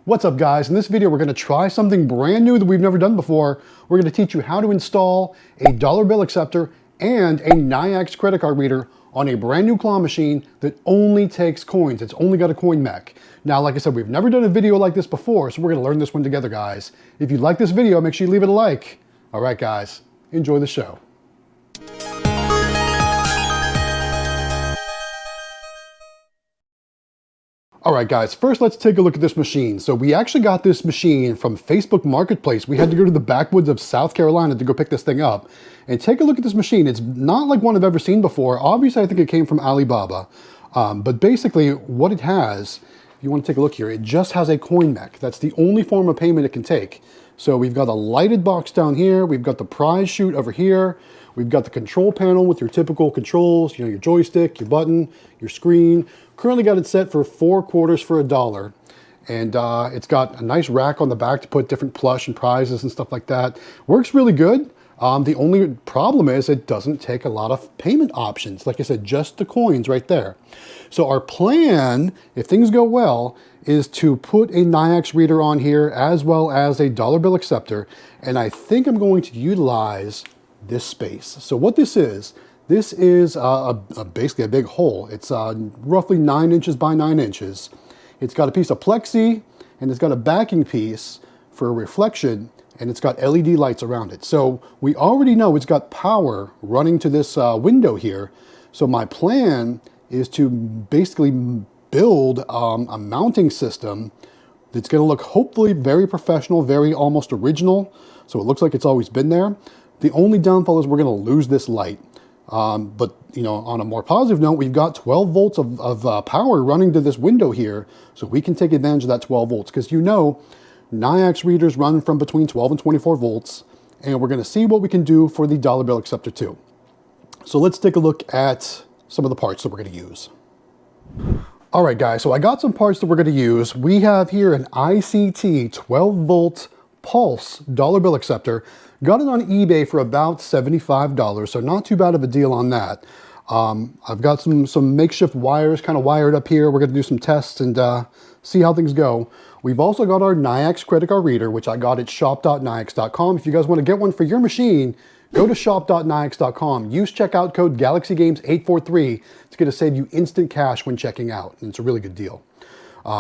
What's up guys? In this video we're going to try something brand new that we've never done before. We're going to teach you how to install a dollar bill acceptor and a Nayax credit card reader on a brand new claw machine that only takes coins. It's only got a coin mech. Now like I said, we've never done a video like this before, so we're going to learn this one together guys. If you like this video, make sure you leave it a like. Alright guys, enjoy the show. All right, guys, first let's take a look at this machine. So we actually got this machine from Facebook Marketplace. We had to go to the backwoods of South Carolina to go pick this thing up. And take a look at this machine. It's not like one I've ever seen before. Obviously, I think it came from Alibaba. But basically, what it has, if you want to take a look here, it just has a coin mech. That's the only form of payment it can take. So we've got a lighted box down here. We've got the prize chute over here. We've got the control panel with your typical controls, you know, your joystick, your button, your screen. Currently got it set for 4 quarters for $1. And it's got a nice rack on the back to put different plush and prizes and stuff like that. Works really good. The only problem is it doesn't take a lot of payment options. Like I said, just the coins right there. So our plan, if things go well, is to put a Nayax reader on here as well as a dollar bill acceptor. And I think I'm going to utilize this space. So what this is basically a big hole. It's roughly 9 inches by 9 inches. It's got a piece of plexi and it's got a backing piece for a reflection, and it's got LED lights around it. So we already know it's got power running to this window here. So my plan is to basically build a mounting system that's going to look hopefully very professional, very almost original. So it looks like it's always been there. The only downfall is we're going to lose this light. But, you know, on a more positive note, we've got 12 volts of power running to this window here, so we can take advantage of that 12 volts. Because, you know, Nayax readers run from between 12 and 24 volts, and we're going to see what we can do for the dollar bill acceptor too. So let's take a look at some of the parts that we're going to use. All right, guys, so I got some parts that we're going to use. We have here an ICT 12 volt pulse dollar bill acceptor. Got it on eBay for about $75, so not too bad of a deal on that. I've got some makeshift wires kind of wired up here. We're going to do some tests and see how things go. We've also got our Nayax credit card reader, which I got at shop.nayax.com. If you guys want to get one for your machine, go to shop.nayax.com. Use checkout code GalaxyGames843. It's going to save you instant cash when checking out, and it's a really good deal.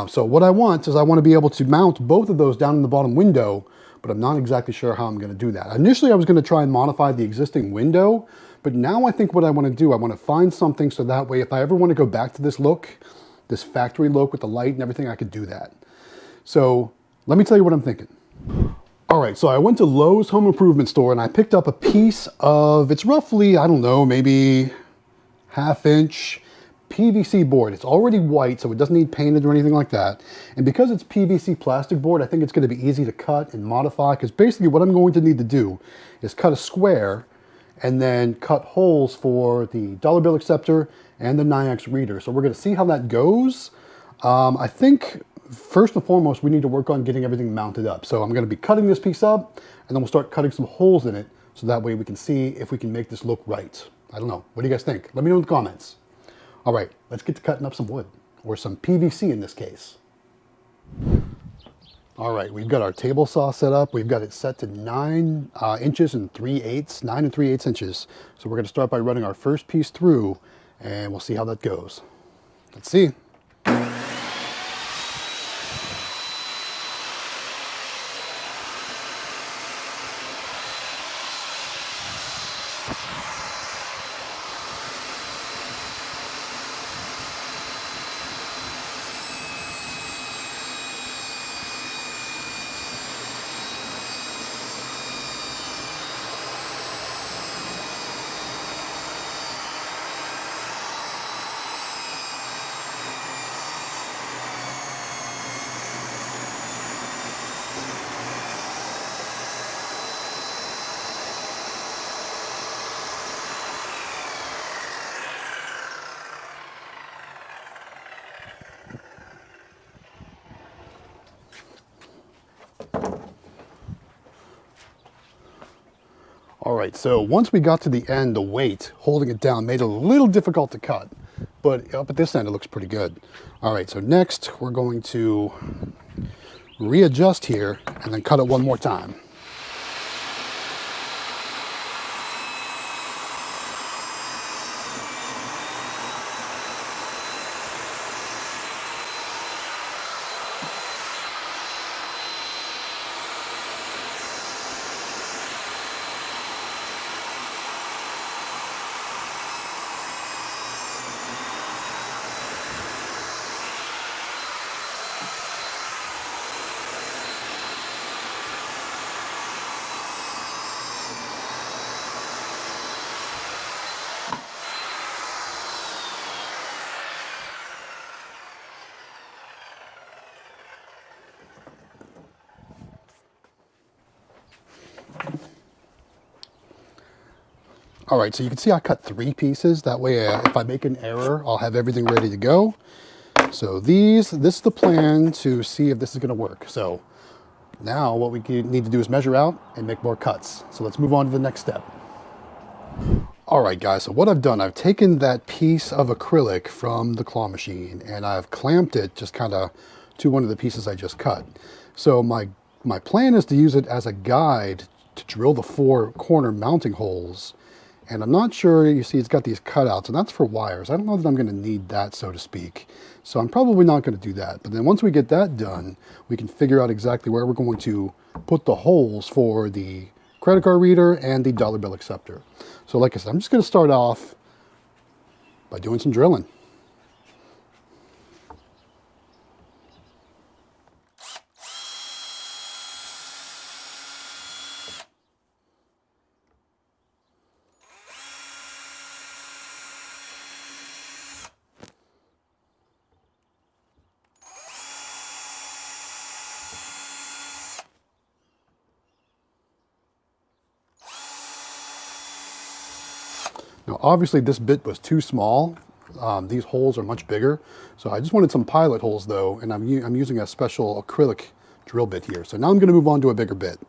So what I want is I want to be able to mount both of those down in the bottom window, but I'm not exactly sure how I'm going to do that. Initially, I was going to try and modify the existing window, but now I think what I want to do, I want to find something so that way if I ever want to go back to this look, this factory look with the light and everything, I could do that. So let me tell you what I'm thinking. All right, so I went to Lowe's Home Improvement Store and I picked up a piece of, it's roughly, I don't know, maybe ½ inch PVC board. It's already white, so it doesn't need painted or anything like that. And because it's PVC plastic board, I think it's going to be easy to cut and modify, because basically what I'm going to need to do is cut a square and then cut holes for the dollar bill acceptor and the Nayax reader. So we're going to see how that goes. I think first and foremost, we need to work on getting everything mounted up. So I'm going to be cutting this piece up, and then we'll start cutting some holes in it, so that way we can see if we can make this look right. I don't know. What do you guys think? Let me know in the comments. All right, let's get to cutting up some wood, or some PVC in this case. All right, we've got our table saw set up. We've got it set to 9 inches and 3/8, 9 3/8 inches. So we're going to start by running our first piece through, and we'll see how that goes. Let's see. All right, so once we got to the end, the weight holding it down made it a little difficult to cut, but up at this end, it looks pretty good. All right, so next we're going to readjust here, and then cut it one more time. All right, so you can see I cut 3 pieces. That way, if I make an error, I'll have everything ready to go. So this is the plan to see if this is gonna work. So now what we need to do is measure out and make more cuts. So let's move on to the next step. All right, guys, so what I've done, I've taken that piece of acrylic from the claw machine and I've clamped it just kind of to one of the pieces I just cut. So my plan is to use it as a guide to drill the 4 corner mounting holes. And I'm not sure, you see it's got these cutouts, and that's for wires. I don't know that I'm gonna need that, so to speak. So I'm probably not gonna do that. But then once we get that done, we can figure out exactly where we're going to put the holes for the credit card reader and the dollar bill acceptor. So like I said, I'm just gonna start off by doing some drilling. Now, obviously this bit was too small. These holes are much bigger. So I just wanted some pilot holes though, and I'm using a special acrylic drill bit here. So now I'm gonna move on to a bigger bit.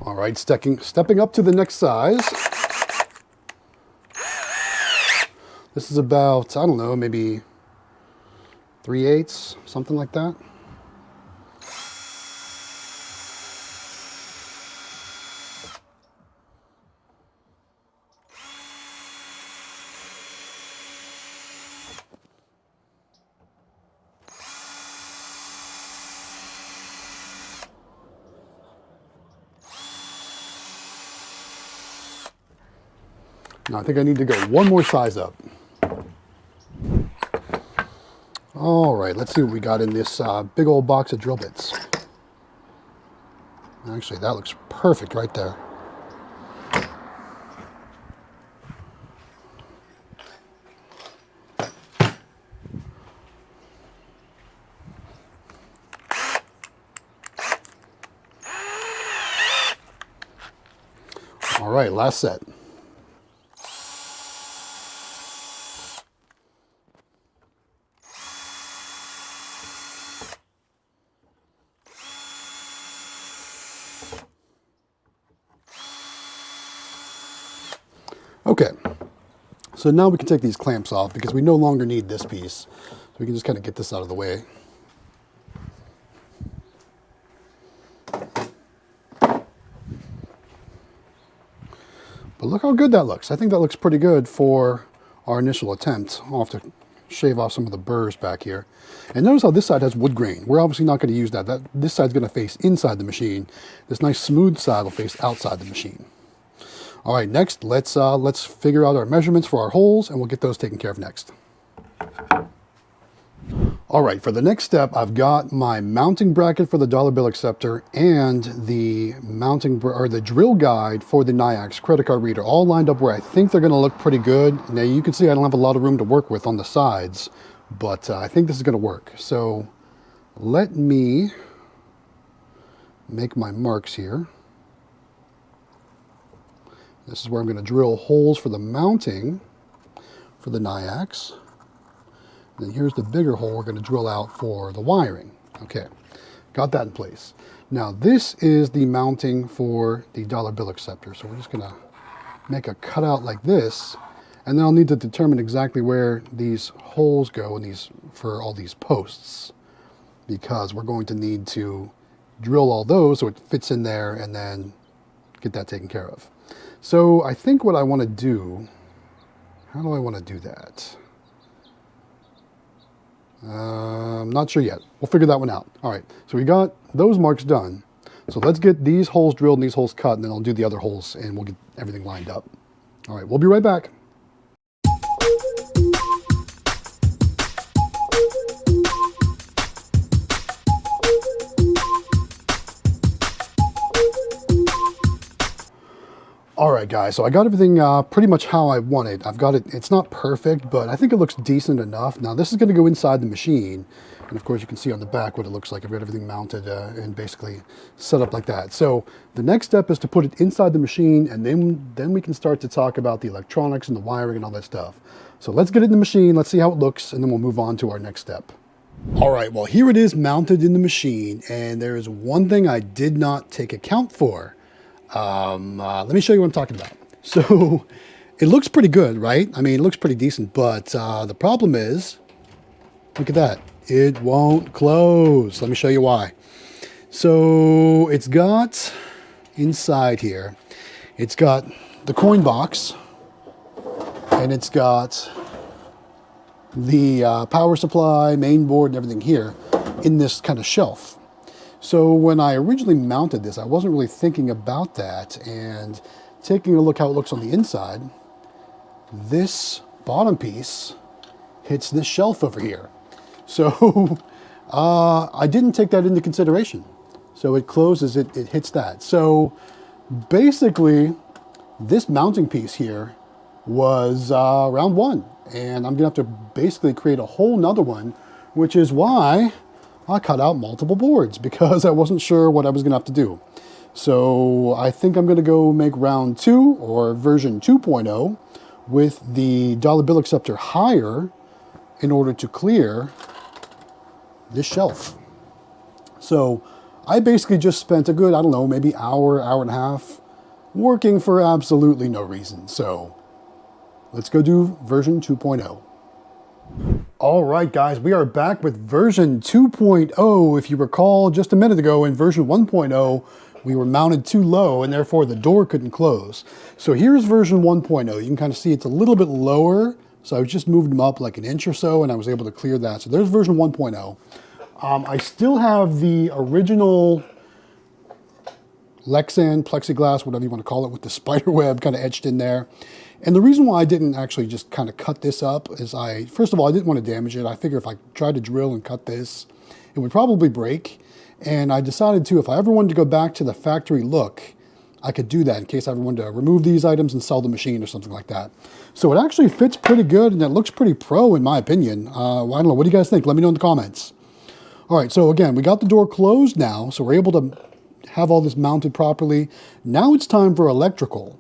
All right, stepping up to the next size. This is about, I don't know, maybe 3/8, something like that. Now I think I need to go one more size up. All right, let's see what we got in this big old box of drill bits. Actually, that looks perfect right there. All right, last set. Okay, so now we can take these clamps off because we no longer need this piece. So we can just kind of get this out of the way. But look how good that looks. I think that looks pretty good for our initial attempt. I'll have to shave off some of the burrs back here. And notice how this side has wood grain. We're obviously not going to use that. This side's going to face inside the machine. This nice smooth side will face outside the machine. All right, next, let's figure out our measurements for our holes, and we'll get those taken care of next. All right, for the next step, I've got my mounting bracket for the dollar bill acceptor and the the drill guide for the Nayax credit card reader all lined up where I think they're going to look pretty good. Now you can see I don't have a lot of room to work with on the sides, but I think this is going to work. So let me make my marks here. This is where I'm going to drill holes for the mounting for the Nayax. And then here's the bigger hole we're going to drill out for the wiring. Okay, got that in place. Now this is the mounting for the dollar bill acceptor. So we're just going to make a cutout like this, and then I'll need to determine exactly where these holes go in for all these posts, because we're going to need to drill all those so it fits in there and then get that taken care of. So I think what I want to do, how do I want to do that? I'm not sure yet. We'll figure that one out. All right, so we got those marks done. So let's get these holes drilled and these holes cut, and then I'll do the other holes and we'll get everything lined up. All right, we'll be right back. All right, guys, so I got everything pretty much how I want it. I've got it, it's not perfect, but I think it looks decent enough. Now, this is going to go inside the machine. And of course, you can see on the back what it looks like. I've got everything mounted and basically set up like that. So the next step is to put it inside the machine, and then we can start to talk about the electronics and the wiring and all that stuff. So let's get it in the machine, let's see how it looks, and then we'll move on to our next step. All right, well, here it is mounted in the machine, and there is one thing I did not take account for. Let me show you what I'm talking about. So it looks pretty good, right? I mean, it looks pretty decent, but the problem is, look at that. It won't close. Let me show you why. So it's got inside here, it's got the coin box, and it's got the power supply, main board, and everything here in this kind of shelf. So when I originally mounted this, I wasn't really thinking about that, and taking a look how it looks on the inside, this bottom piece hits this shelf over here. So I didn't take that into consideration. So it closes, it hits that. So basically, this mounting piece here was round one, and I'm gonna have to basically create a whole nother one, which is why I cut out multiple boards, because I wasn't sure what I was gonna have to do. So I think I'm gonna go make round 2 or version 2.0 with the dollar bill acceptor higher in order to clear this shelf. So I basically just spent a good, I don't know, maybe hour and a half working for absolutely no reason. So let's go do version 2.0. All right, guys, we are back with version 2.0. If you recall, just a minute ago in version 1.0, we were mounted too low and therefore the door couldn't close. So here's version 1.0. You can kind of see it's a little bit lower. So I just moved them up like an inch or so and I was able to clear that. So there's version 1.0. I still have the original Lexan plexiglass, whatever you want to call it, with the spider web kind of etched in there. And the reason why I didn't actually just kind of cut this up is first of all, I didn't want to damage it. I figure if I tried to drill and cut this, it would probably break. And I decided to, if I ever wanted to go back to the factory look, I could do that in case I ever wanted to remove these items and sell the machine or something like that. So it actually fits pretty good and it looks pretty pro in my opinion. I don't know, what do you guys think? Let me know in the comments. All right, so again, we got the door closed now, so we're able to have all this mounted properly. Now it's time for electrical.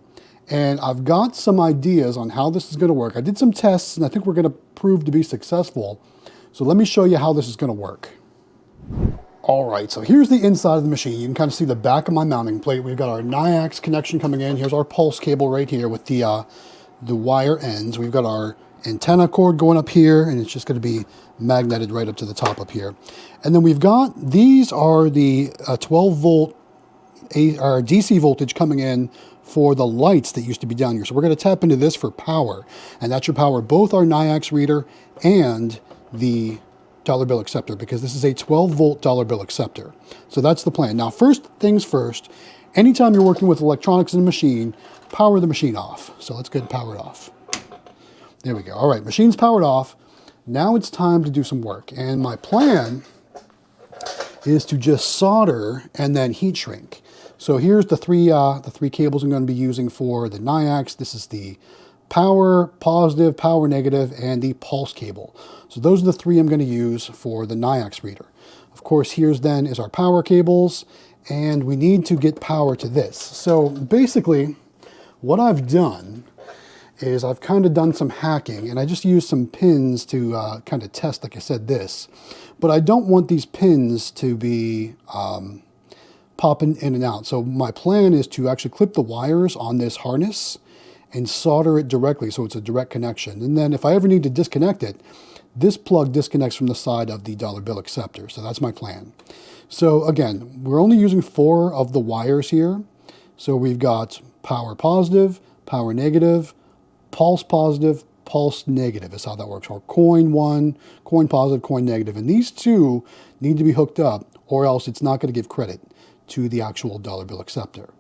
And I've got some ideas on how this is going to work. I did some tests and I think we're going to prove to be successful. So let me show you how this is going to work. All right, so here's the inside of the machine. You can kind of see the back of my mounting plate. We've got our Nayax connection coming in. Here's our pulse cable right here with the wire ends. We've got our antenna cord going up here, and it's just going to be magneted right up to the top up here. And then we've got, these are the 12 volt DC voltage coming in for the lights that used to be down here. So we're going to tap into this for power, and that should power both our Nayax reader and the dollar bill acceptor, because this is a 12 volt dollar bill acceptor. So that's the plan. Now, first things first, anytime you're working with electronics in a machine, power the machine off. So let's go ahead and power it off. There we go. All right, machine's powered off. Now it's time to do some work. And my plan is to just solder and then heat shrink. So here's the three cables I'm going to be using for the Nayax. This is the power positive, power negative, and the pulse cable. So those are the three I'm going to use for the Nayax reader. Of course, here's then is our power cables, and we need to get power to this. So basically, what I've done is I've kind of done some hacking, and I just used some pins to kind of test, like I said, this. But I don't want these pins to be popping in and out. So my plan is to actually clip the wires on this harness and solder it directly so it's a direct connection. And then if I ever need to disconnect it, this plug disconnects from the side of the dollar bill acceptor. So that's my plan. So again, we're only using 4 of the wires here. So we've got power positive, power negative, pulse positive, pulse negative is how that works. Or coin 1, coin positive, coin negative. And these 2 need to be hooked up or else it's not going to give credit to the actual dollar bill acceptor.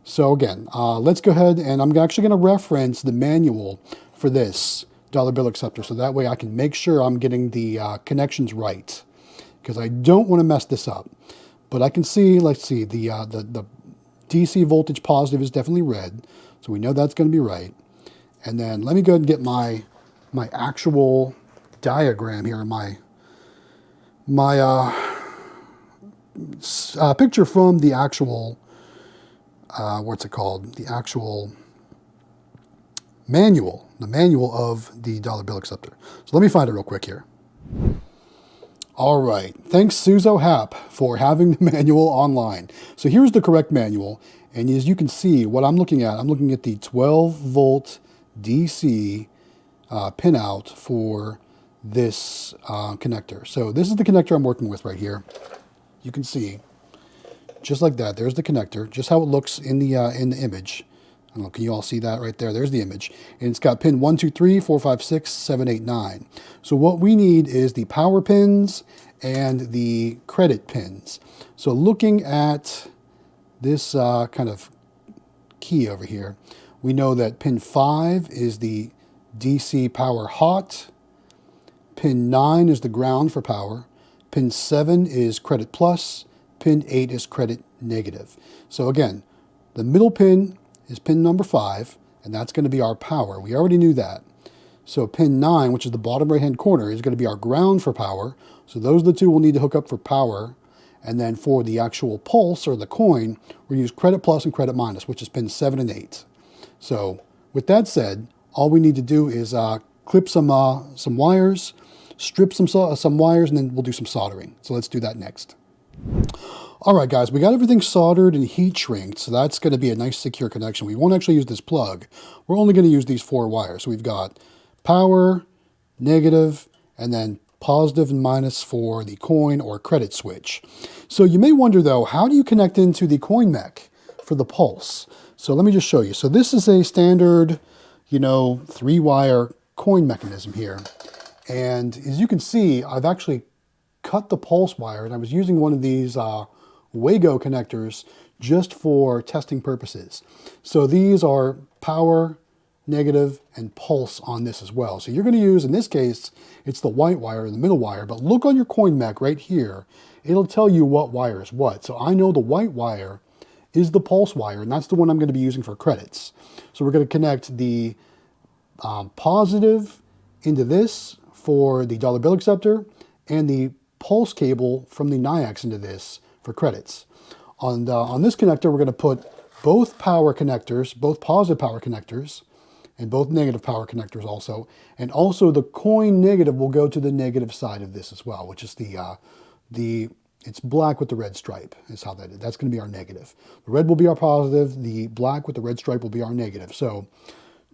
So again, let's go ahead and I'm actually going to reference the manual for this dollar bill acceptor. So that way I can make sure I'm getting the connections right, because I don't want to mess this up. But I can see, let's see, the DC voltage positive is definitely red. So we know that's going to be right. And then let me go ahead and get my actual diagram here, my picture from the actual, what's it called? The actual manual, the manual of the dollar bill acceptor. So let me find it real quick here. All right, thanks Suzo Hap for having the manual online. So here's the correct manual, and as you can see, what I'm looking at the 12 volt DC pinout for this connector. So this is the connector I'm working with right here. You can see, just like that, there's the connector, just how it looks in the image. I don't know, can you all see that right there? There's the image. And it's got pin 1, 2, 3, 4, 5, 6, 7, 8, 9. So what we need is the power pins and the credit pins. So looking at this kind of key over here, we know that pin 5 is the DC power hot. Pin 9 is the ground for power. Pin 7 is credit plus. Pin 8 is credit negative. So again, the middle pin is pin number 5, and that's going to be our power. We already knew that. So pin 9, which is the bottom right-hand corner, is going to be our ground for power. So those are the 2 we'll need to hook up for power. And then for the actual pulse, or the coin, we use credit plus and credit minus, which is pin 7 and 8. So with that said, all we need to do is clip some wires, strip some wires, and then we'll do some soldering. So let's do that next. All right, guys, we got everything soldered and heat shrinked, so that's going to be a nice secure connection. We won't actually use this plug. We're only going to use these 4 wires. So we've got power, negative, and then positive and minus for the coin or credit switch. So you may wonder, though, how do you connect into the coin mech for the pulse? So let me just show you. So this is a standard, 3-wire coin mechanism here. And as you can see, I've actually cut the pulse wire, and I was using one of these Wago connectors just for testing purposes. So these are power, negative, and pulse on this as well. So you're going to use, in this case, it's the white wire, the middle wire, but look on your coin mech right here. It'll tell you what wire is what. So I know the white wire is the pulse wire, and that's the one I'm going to be using for credits. So we're going to connect the positive into this for the dollar bill acceptor, and the pulse cable from the Nayax into this for credits. On this connector, we're going to put both power connectors, both positive power connectors, and both negative power connectors also. And also the coin negative will go to the negative side of this as well, which is it's black with the red stripe is how that's going to be our negative. The red will be our positive, the black with the red stripe will be our negative. So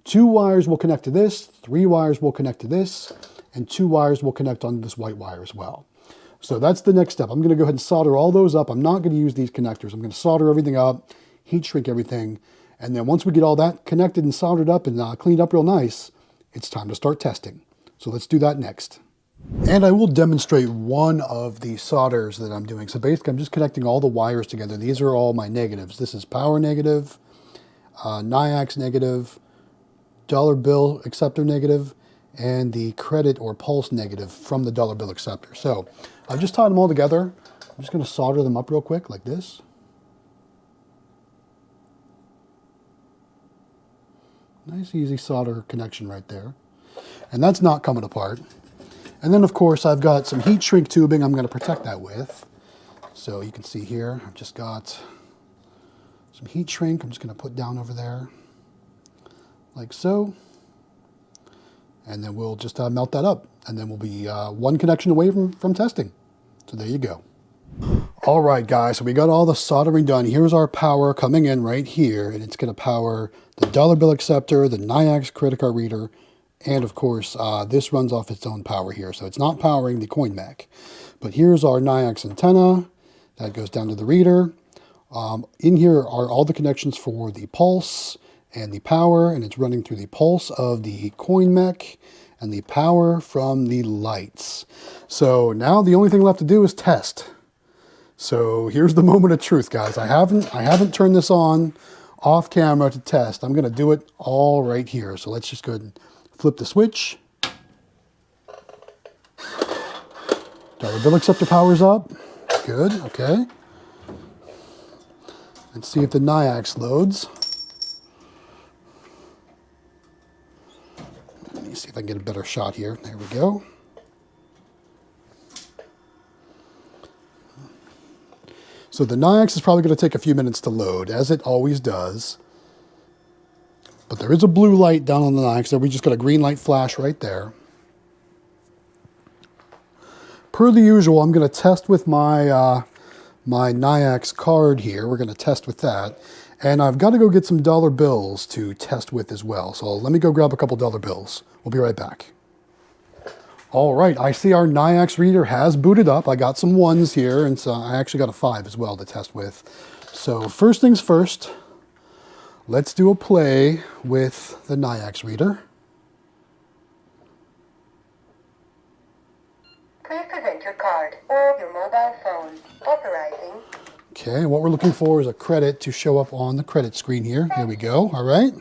2 wires will connect to this, 3 wires will connect to this, and 2 wires will connect onto this white wire as well. So that's the next step. I'm going to go ahead and solder all those up. I'm not going to use these connectors. I'm going to solder everything up, heat shrink everything, and then once we get all that connected and soldered up and cleaned up real nice, it's time to start testing. So let's do that next. And I will demonstrate one of the solders that I'm doing. So basically, I'm just connecting all the wires together. These are all my negatives. This is power negative, Nayax negative, dollar bill acceptor negative, and the credit or pulse negative from the dollar bill acceptor. So I've just tied them all together. I'm just going to solder them up real quick like this. Nice easy solder connection right there. And that's not coming apart. And then of course I've got some heat shrink tubing I'm going to protect that with. So you can see here I've just got some heat shrink I'm just going to put down over there like so. And then we'll just melt that up, and then we'll be 1 connection away from testing. So there you go. All right, guys, so we got all the soldering done. Here's our power coming in right here, and it's going to power the dollar bill acceptor, the Nayax credit card reader, And of course, this runs off its own power here, so it's not powering the coin mech. But here's our Nayax antenna. That goes down to the reader. In here are all the connections for the pulse and the power, and it's running through the pulse of the coin mech and the power from the lights. So now the only thing left to do is test. So here's the moment of truth, guys. I haven't turned this on off camera to test. I'm going to do it all right here. So let's just go ahead and flip the switch. Dollar bill acceptor powers up. Good, okay. Let's see if the Nayax loads. Let me see if I can get a better shot here. There we go. So the Nayax is probably going to take a few minutes to load, as it always does. But there is a blue light down on the Nayax, so we just got a green light flash right there. Per the usual, I'm going to test with my my Nayax card here. We're going to test with that. And I've got to go get some dollar bills to test with as well. So let me go grab a couple dollar bills. We'll be right back. All right, I see our Nayax reader has booted up. I got some ones here, and so I actually got a 5 as well to test with. So first things first, let's do a play with the Nayax reader. Please present your card or your mobile phone. Authorizing. Okay, what we're looking for is a credit to show up on the credit screen here. Here we go, all right.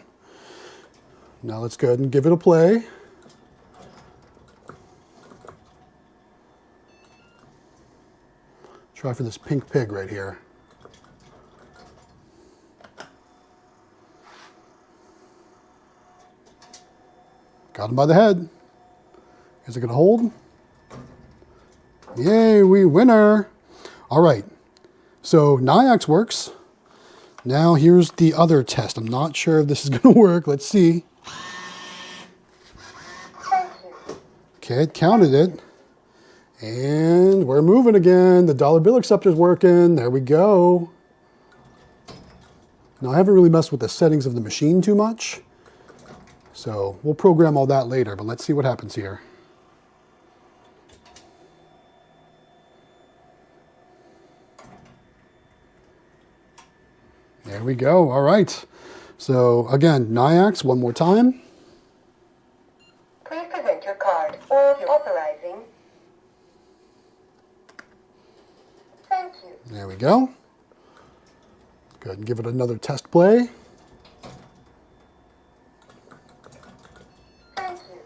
Now let's go ahead and give it a play. Try for this pink pig right here. Got him by the head. Is it gonna hold? Yay, we winner. All right, so Nayax works. Now here's the other test. I'm not sure if this is gonna work. Let's see. Okay, it counted it. And we're moving again. The dollar bill acceptor's working. There we go. Now I haven't really messed with the settings of the machine too much. So we'll program all that later, but let's see what happens here. There we go. All right. So again, Nayax, one more time. Please present your card or your authorizing. Thank you. There we go. Go ahead and give it another test play. Thank you.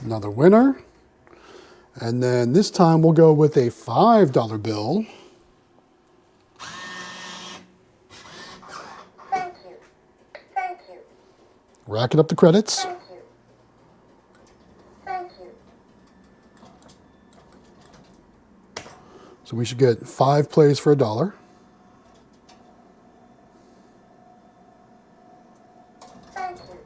Another winner. And then this time we'll go with a $5 bill. Thank you. Thank you. Racking up the credits. Thank you. Thank you. So we should get 5 plays for $1. Thank you.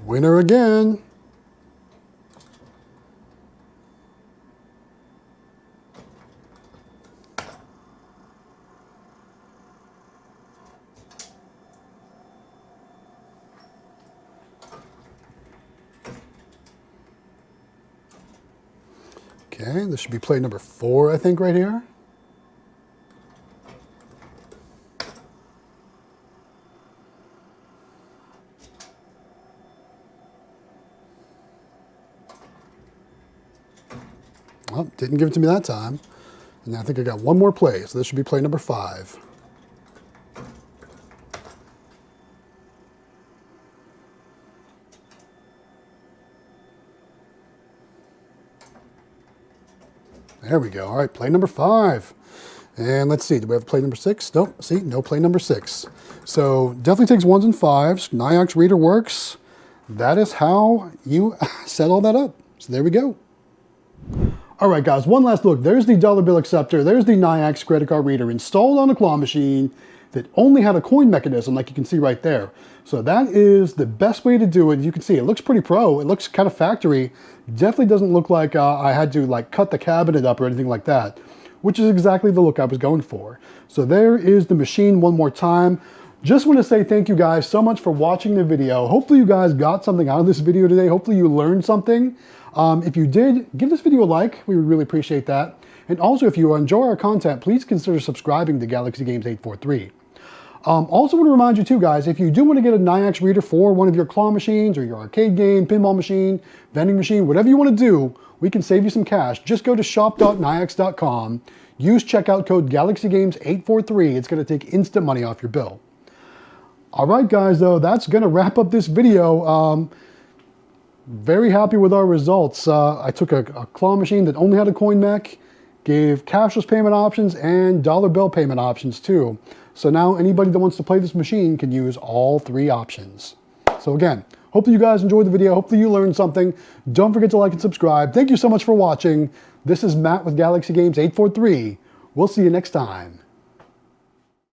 Winner again. Okay, this should be play number 4, I think, right here. Well, didn't give it to me that time. And I think I got one more play, so this should be play number 5. There we go. All right, play number 5. And let's see, do we have play number 6? Nope, see, no play number 6. So definitely takes 1s and 5s. Nayax reader works. That is how you set all that up. So there we go. All right, guys, one last look. There's the dollar bill acceptor. There's the Nayax credit card reader installed on a claw machine that only had a coin mechanism, like you can see right there. So that is the best way to do it. You can see it looks pretty pro. It looks kind of factory. Definitely doesn't look like I had to like cut the cabinet up or anything like that, which is exactly the look I was going for. So there is the machine one more time. Just want to say thank you guys so much for watching the video. Hopefully you guys got something out of this video today. Hopefully you learned something. If you did, give this video a like. We would really appreciate that. And also, if you enjoy our content, please consider subscribing to Galaxy Games 843. Also want to remind you too, guys, if you do want to get a Nayax reader for one of your claw machines or your arcade game, pinball machine, vending machine, whatever you want to do, we can save you some cash. Just go to shop.nayax.com, use checkout code GalaxyGames843. It's going to take instant money off your bill. All right, guys, though, that's going to wrap up this video. Very happy with our results. I took a claw machine that only had a coin mech, gave cashless payment options and dollar bill payment options too. So now anybody that wants to play this machine can use all three options. So again, hopefully you guys enjoyed the video. Hopefully you learned something. Don't forget to like and subscribe. Thank you so much for watching. This is Matt with Galaxy Games 843. We'll see you next time.